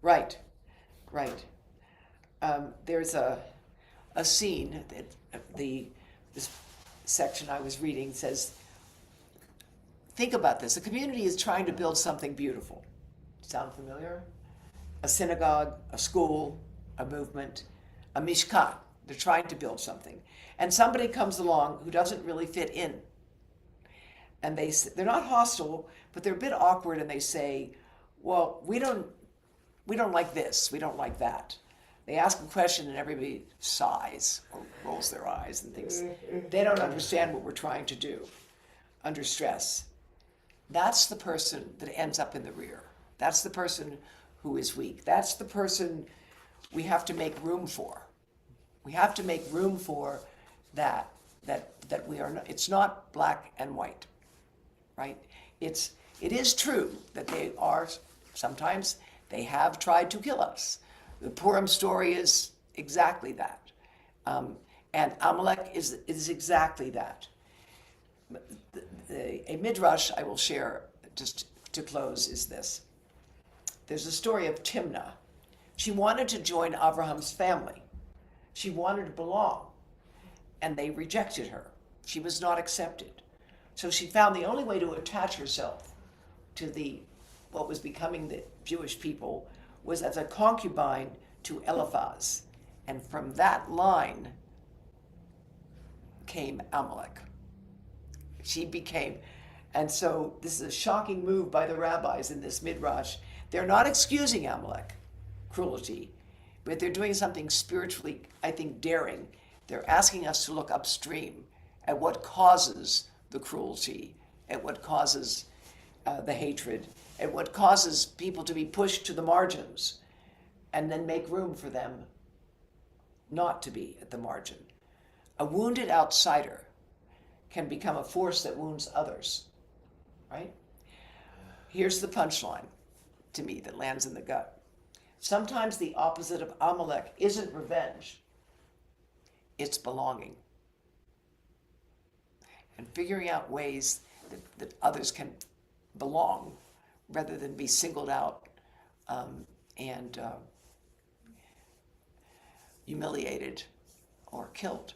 Right. There's a scene that this section I was reading says, think about this. A community is trying to build something beautiful. Sound familiar? A synagogue, a school, a movement, a mishkan. They're trying to build something. And somebody comes along who doesn't really fit in. And they're not hostile, but they're a bit awkward, and they say, well, we don't like this, we don't like that. They ask a question and everybody sighs or rolls their eyes and thinks they don't understand what we're trying to do under stress. That's the person that ends up in the rear. That's the person who is weak. That's the person we have to make room for. We have to make room for that we are not, it's not black and white, right? It is true that sometimes they have tried to kill us. The Purim story is exactly that. And Amalek is exactly that. A midrash I will share just to close is this. There's a story of Timnah. She wanted to join Abraham's family. She wanted to belong, and they rejected her. She was not accepted. So she found the only way to attach herself to what was becoming the Jewish people was as a concubine to Eliphaz. And from that line came Amalek. And so this is a shocking move by the rabbis in this midrash. They're not excusing Amalek cruelty, but they're doing something spiritually, I think, daring. They're asking us to look upstream at what causes the cruelty, at what causes the hatred, at what causes people to be pushed to the margins, and then make room for them not to be at the margin. A wounded outsider can become a force that wounds others, right? Here's the punchline to me that lands in the gut. Sometimes the opposite of Amalek isn't revenge, it's belonging. And figuring out ways that others can belong rather than be singled out and humiliated or killed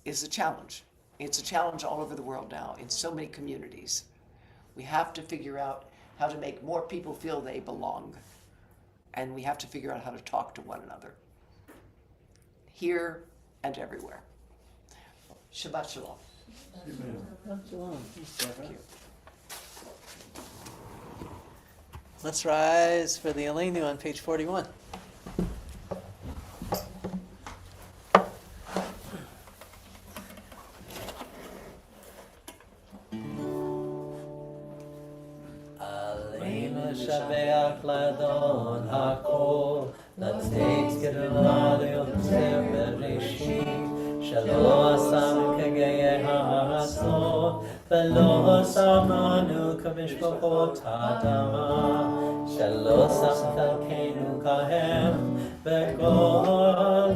is a challenge. It's a challenge all over the world now in so many communities. We have to figure out how to make more people feel they belong. And we have to figure out how to talk to one another, here and everywhere. Shabbat shalom. Thank you. Let's rise for the Aleinu on page 41. Shabbat Ladon Hakol. Let's take Gedaliah Yotzer Bereshit. Shelo Asam Kegei Ha'aso. Velo Samanu Kamishpachot Adama. Shelo Sam Chalkeinu Kahem. Begolenu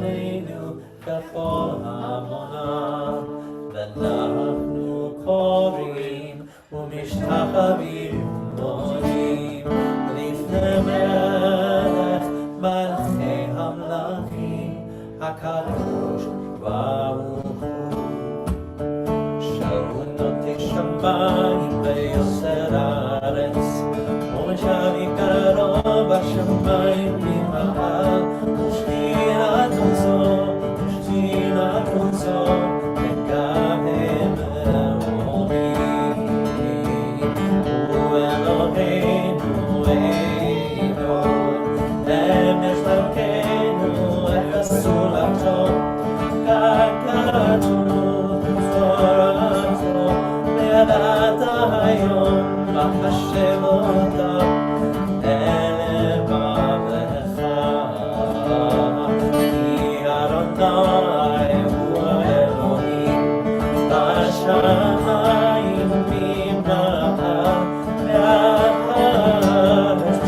Kachol Hamonam. Ve'nachnu Korim U'mishtachavim Morim. Lifnei Melech Malchei Hamlachim. הקדוש ברוך הוא. שהוא נותן שמיים ויוסר הארץ, ומשב יקרו בשמיים ממעל, ושכינת עוזו, ושכינת עוזו, וגם הם עולים. הוא אלוהינו אלוהינו, אמש דרכנו את הסולתו, ככתוב תורתו, וידעת היום לחשב אותה אל לבבך. כי אדוני הוא אלוהים בשמיים ממעל, והארץ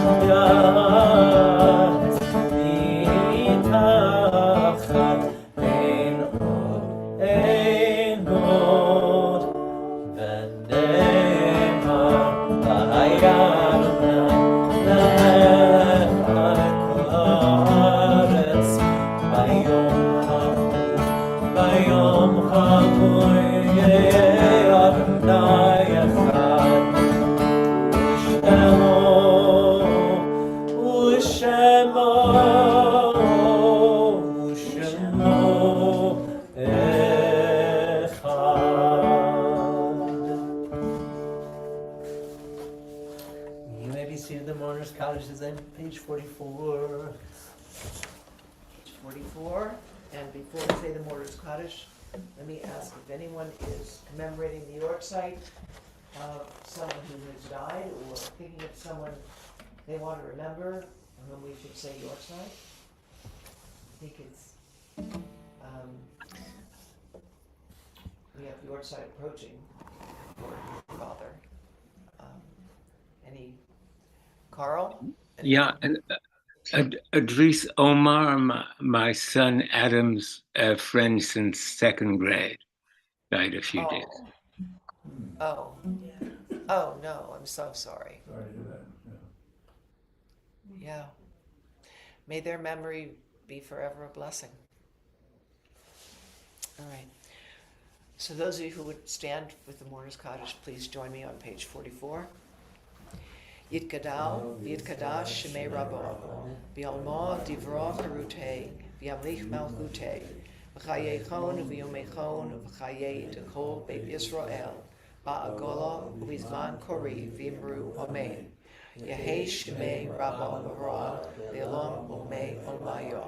מתחת. אין עוד, אין עוד, ונאמר והיה אדוני לך לכל הארץ ביום ההוא יהיה אדוני אחד, ושמו You may be seated. The mourner's cottage is on page 44. Page 44, and before we say the Mourner's Cottage, let me ask if anyone is commemorating the Yorkshire of someone who has died, or thinking of someone they want to remember, whom we should say Yorkshire. I think it's, we have Yorkshire approaching for your father. Any, Carl? Any- Yeah, and Adris Omar, my son Adam's friend since second grade, died a few days. Oh, oh, no, I'm so sorry. Sorry to hear that. Yeah. Yeah. May their memory be forever a blessing. All right. So those of you who would stand with the Mourner's Cottage, please join me on page 44. Yitgadal, Yitgadash, Shemei Rabbo, V'yalmo Divro Harutei, V'yamlich Malchutei, V'chayechon, V'yomechon, V'chayei Dekol Beit Yisrael, Ba'agola, V'izman Kori, V'imru, Amen. Yehei Shemei Rabbo Marah, V'yalom Omei Olmayo.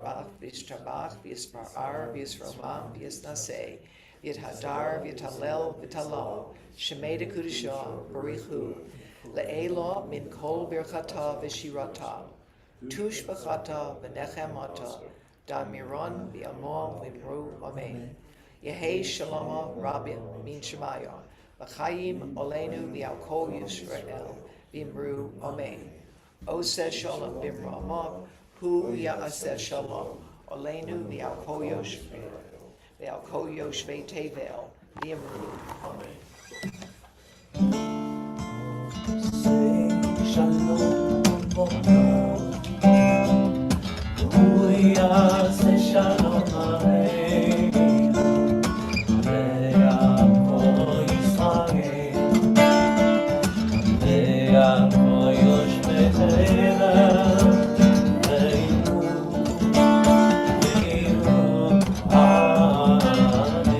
Baruch V'yishtabach, V'yisparar, V'yisromam, V'yisnasei, V'yithadar, V'yitalel, V'yitalal, Shemei Dekudishah, Barichu, Le'elo min kol birchata v'shirata, tush b'chata v'nechemata, damiron v'yamon v'imru amen. Yehei shaloma rabim min shemaya, v'chayim olenu v'al kol Yisrael, v'imru amen. Oseh shalom b'imramah, hu ya'aseh shalom, olenu v'al kol Yisrael, v'al kol Yoshvei tevel, v'imru amen. Say shalom aleichem, hu yaseh shalom aleichem, ve'yakol Yisrael, ve'yakol yoshvei tevel, ve'imru amen.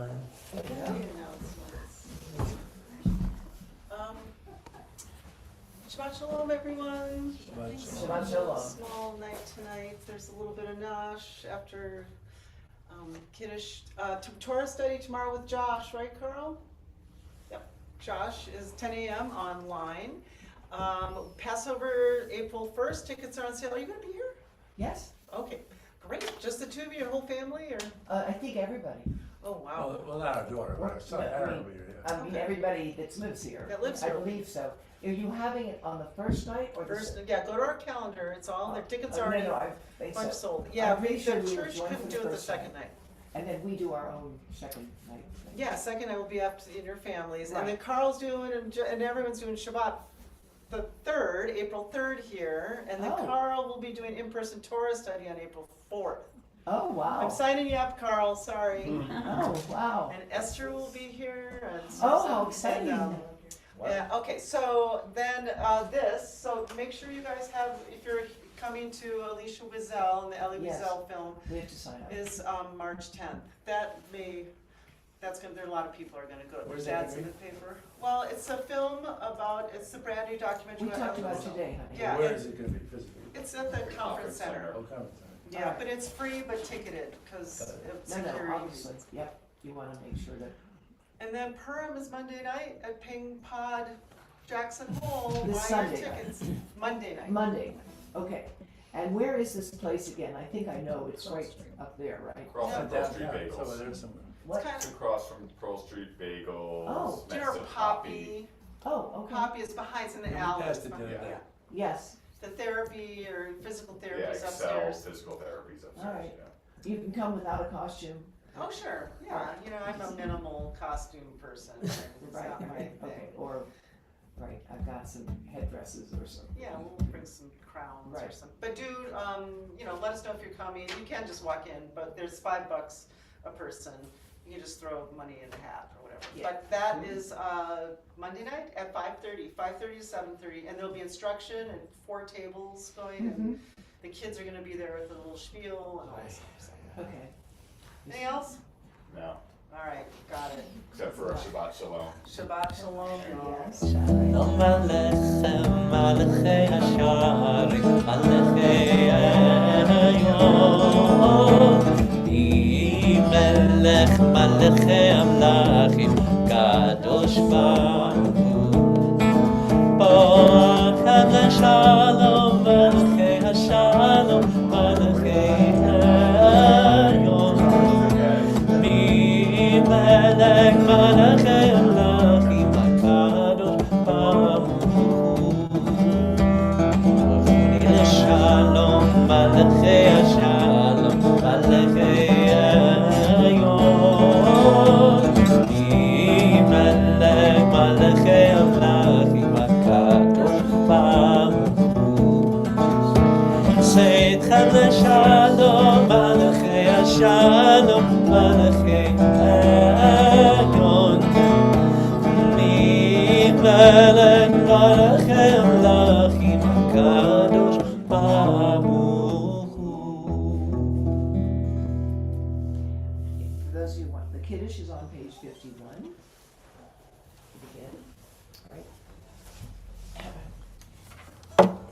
time. Shabbat shalom, everyone. Shabbat shalom. Small night tonight. There's a little bit of nosh after Kiddush. Torah study tomorrow with Josh, right, Carl? Yep. Josh is 10 a.m. online. Passover, April 1st. Tickets are on sale. Are you going to be here? Yes, Okay, great. Just the two of you, your whole family, or? I think everybody. Oh, wow. Well, not our daughter, but our son, Yeah, I Aaron mean- will be here. I mean, everybody that lives here. That lives I here. believe so. Are you having it on the first night or the First, yeah, go to our calendar. It's all, their tickets are No, already no, they bunch said, sold. Yeah, pretty sure the we were church joined couldn't for the do it the first second night. night. and then we do our own second night. Yeah, second night will be up in your families, and then Right. Carl's doing and everyone's doing Shabbat the 3rd, April 3rd here, and then Oh. Carl will be doing in-person Torah study on April 4th. Oh, wow. I'm signing you up, Carl. Sorry. Oh, wow. And Esther will be here. And Oh, how Susan, exciting. yeah. Okay. So then this. So make sure you guys have, if you're coming to Alicia Wiesel and the Ellie Yes. Wiesel film, We have to sign up. is March 10th. That's gonna, there are a lot of people are gonna go. Where's There's that ads in gonna the paper. Well, it's a film about, it's a brand new documentary. We about talked Ellie about Wiesel. today, honey. Yeah, Where is it gonna be physically? It's at the conference center. Oh, conference center. Yeah, but it's free but ticketed, because of No, no, security obviously, reasons. yep. You wanna make sure that, And then Purim is Monday night at Ping Pod Jackson Hole. This Buy your Sunday night. tickets. Monday night. Monday, okay. And where is this place again? I think I know, it's right up there, right? Across Yeah. from Pearl Street Downtown, it's over Bagels. there somewhere. What? It's kind It's of, across from Pearl Street Bagels. Oh. do you next know to Poppy? Oh, okay, Poppy is behind, it's in the Yeah, we alley. passed it the other Yeah. day. yes. The therapy or physical therapy Yeah, is Excel upstairs. physical therapies upstairs. All right. Yeah. You can come without a costume. Oh, sure, yeah, you know, I'm a minimal costume person, it's Right, not my right, okay, thing. or, right, I've got some headdresses or something. Yeah, we'll bring some crowns or Right. something. But do, you know, let us know if you're coming. You can just walk in, but there's $5 a person. You can just throw money in the hat or whatever. Yeah. But that is Monday night at 5:30 to 7:30, and there'll be instruction and 4 tables going, and the kids are gonna be there with a little spiel and all this stuff. So. Okay. Anything else? No, All right, got it. except for Shabbat Shalom. Shabbat shalom, y'all. Yes. Shalom Aleichem, Malachei Hasharim, Malachei Hayom. Di Melech Malachei Amlachim, Kadosh Baruch Hu. Baruch Adonai Shalom, Malachei Hashalom, Malachei Hayom. Mi Melech Malachei Amlachim, Kadosh Baruch Hu. Shalom, Malachei Hashalom, Malachei Hayom. Mi Melech Malachei Amlachim, Kadosh Baruch Hu. Say Shalom, Malachei Hashalom, Malachei Hayom. Mi Melech Malachei Amlachim, Kadosh Baruch Hu. For those who want, the Kiddush is on page 51. Begin, right?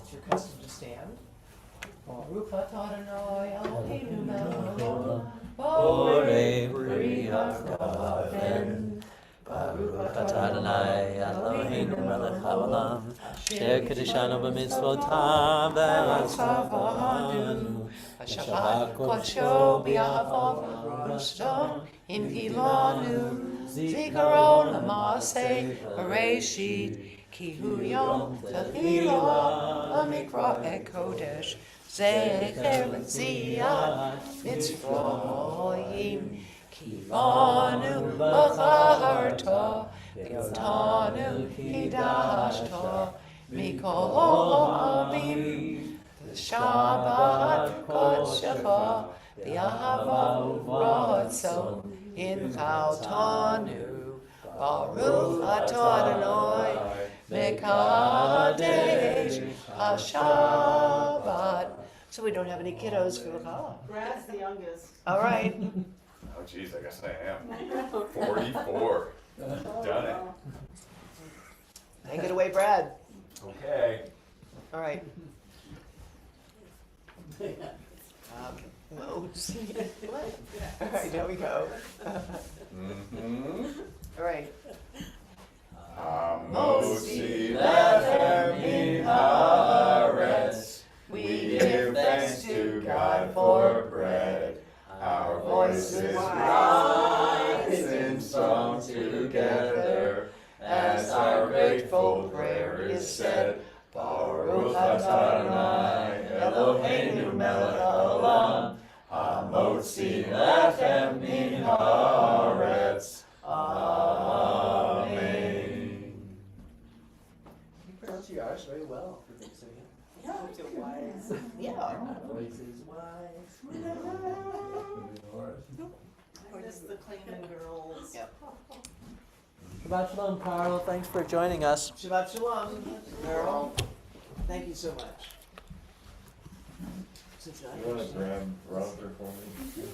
It's your custom to stand. Baruch atah Adonai Eloheinu melech haolam, borei peri hagafen. Baruch atah Adonai Eloheinu melech haolam, asher kiddushanu b'mitzvotav ve'atzavanu. Shabbat kodsho b'yahavav rushto imhilanu zikaron l'maaseh bereshit ki hu yom tehila amikra ekodesh zecher l'tziyat mitzvoyim kivanu b'charto v'yotanu hidashto mikol ha'amim Shabbat Kodshecha B'Yahava U'Ratzon Inchaltanu Baruch Atah Adonai Mekadesh HaShabbat. So we don't have any kiddos for the call. Brad's the youngest. All right. Oh geez, I guess I am. 44. Done it. Take it away, Brad. Okay. All right. Modes. What? All right, there we go. Mm-hmm. All right. Hamotzi lechem min haaretz. We give thanks to God for bread. Our voices rise in song together as our grateful prayer is said. Baruch atah Adonai Eloheinu melech haolam, hamotzi lechem min haaretz. Amen. You pronounce your R's very well for being so young. Yeah. Voices wise. I miss the Clayman girls. Yep. Shabbat shalom, Carl. Thanks for joining us. Shabbat shalom, Carol. Thank you so much. Such an You wanna grab Roger for me?